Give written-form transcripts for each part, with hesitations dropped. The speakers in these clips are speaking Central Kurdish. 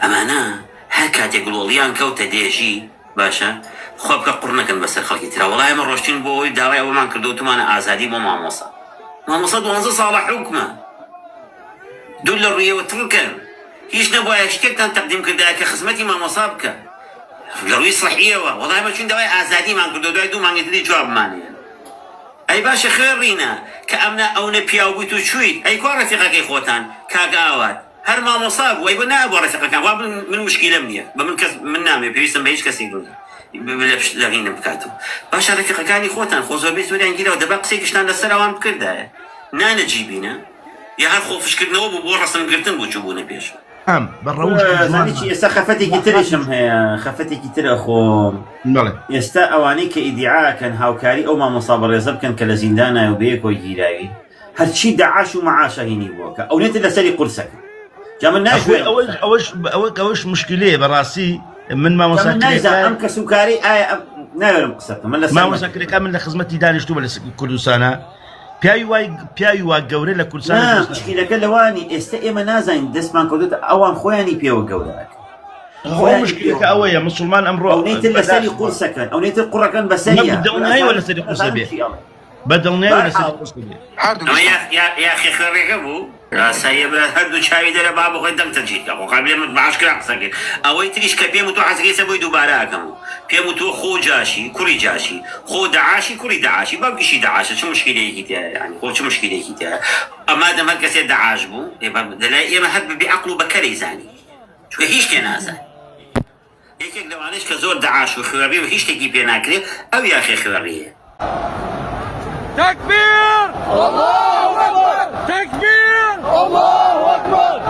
ئەمانە هەر کاتێک گڵۆڵیان کەوتە دێژی باشە خۆ بکە قوڕ نەکەن بەسەر خەڵکی ترا وەڵای ئەمە ڕۆشتین بۆ ئەوەی داوای ئەوەمان کردوتمانە ئازادی بۆ مامۆسا 12 ساڵە حکومە دوو لە ڕوویەوە تڕکەن هیچ نەبووایە شتێکتان تەقدیم کردایە کە خزمەتی مامۆسا بکە لە ڕووی سڵحیەوە وەڵای ئەمە چون داوای ئازادیمان کردو دوای 2 مانگی تری جوابمانەیە ئەی باشە خوێڕینە کە ئەمنا ئەوە پیاو بوویت و چوویت ئەی کوا ڕەفیقەکەی خۆتان کاگاوات هەر مامۆسا بوو ئەی بۆ نابووە ڕەفیقەکان وا من مشکیلەم نییە بە من نامێ پێویستم بە هیچ کەسێک لەغینم بکاتەوە باشە ڕەفیقەکانی خۆتان خۆ زۆربەی زۆریان گیرەوە دەبا قسێکیشتان لەسەر ئەوان بکردایە نانە جیبینە یا هەر خۆفشکردنەوە بوو بۆ ڕەسمگرتن بۆ چووبوونە پێش زانیی ئێستا خەفەتێکی ترشم هەیە خەفەتێکی ترە خۆم ئێستا ئەوانەی کە ئیدعاکەن هاوکاری ئەو مامۆستا بەڕێزە بکەن کە لە زیندانە و بەیەکۆی گیراوی هەرچی داعاش و معاشەهینی بووە ئەو نێتە لەسەری قورسەکە جا من ناشوێ ئەوەش مشکلەیە بەڕاستی من مامۆساکرێکە ئەم کەسوکاری ئایا ناوێرم قسەکە من لە مامۆساکرێکە من لە خزمەتی دانیشتووە لە کوردستانە پیاوی وا گەورە لە کوردستان مشکلەکە لەوانی ئێستا ئێمە نازانین دەستمان کەوتوتە ئەوان خۆیانی پێوە گەورەکە مشکلەکە ئەوەیە مسلمان ئەمڕۆ ئەوەیتر لەسەری قورسەکەن ئەوەیتر قوڕەکەن بەسەریە بەدڵنیایەوە لەسەری قورسە بێ بەدڵنیایەوە لەسەری قورسە بێ یاخی خوێڕێکە بوو سایە هەردوو چاوی دەرە با بخۆی دەمتە جیتکە خۆ قابلێ باشکرا قسەکرد ئەوەی تریش کە پێم و تۆ حەزەکەیسە بۆی دووبارە ئەکەم و پێم و تۆ خۆ جاشی کوڕی جاشی خۆ داعاشی کوڕی داعاشی باوکیشی داعاشە چ مشکلەیەکی تایە یعنی خۆ چ مشکلەیەکی تایە ئەما دەم هەر کەسێ داعاش بوو دەلای ئێمە هەر بەبێ عەقڵ و بەکەرەی زانی چونکە هیچ شتێ نازانێ یەکێک لەوانەیش کە زۆر داعاش و خوێڕی و هیچ شتێکی پێ ناکرێت ئەو یاخی خوێڕیە تكبير الله أكبر تكبير الله أكبر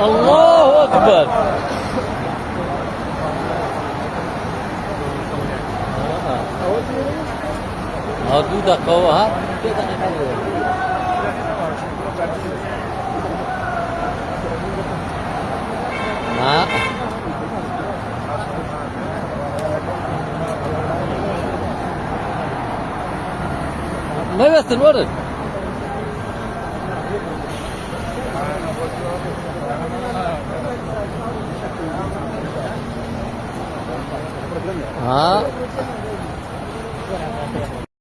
الله أكبر هادو دقوها ما بس الورد ها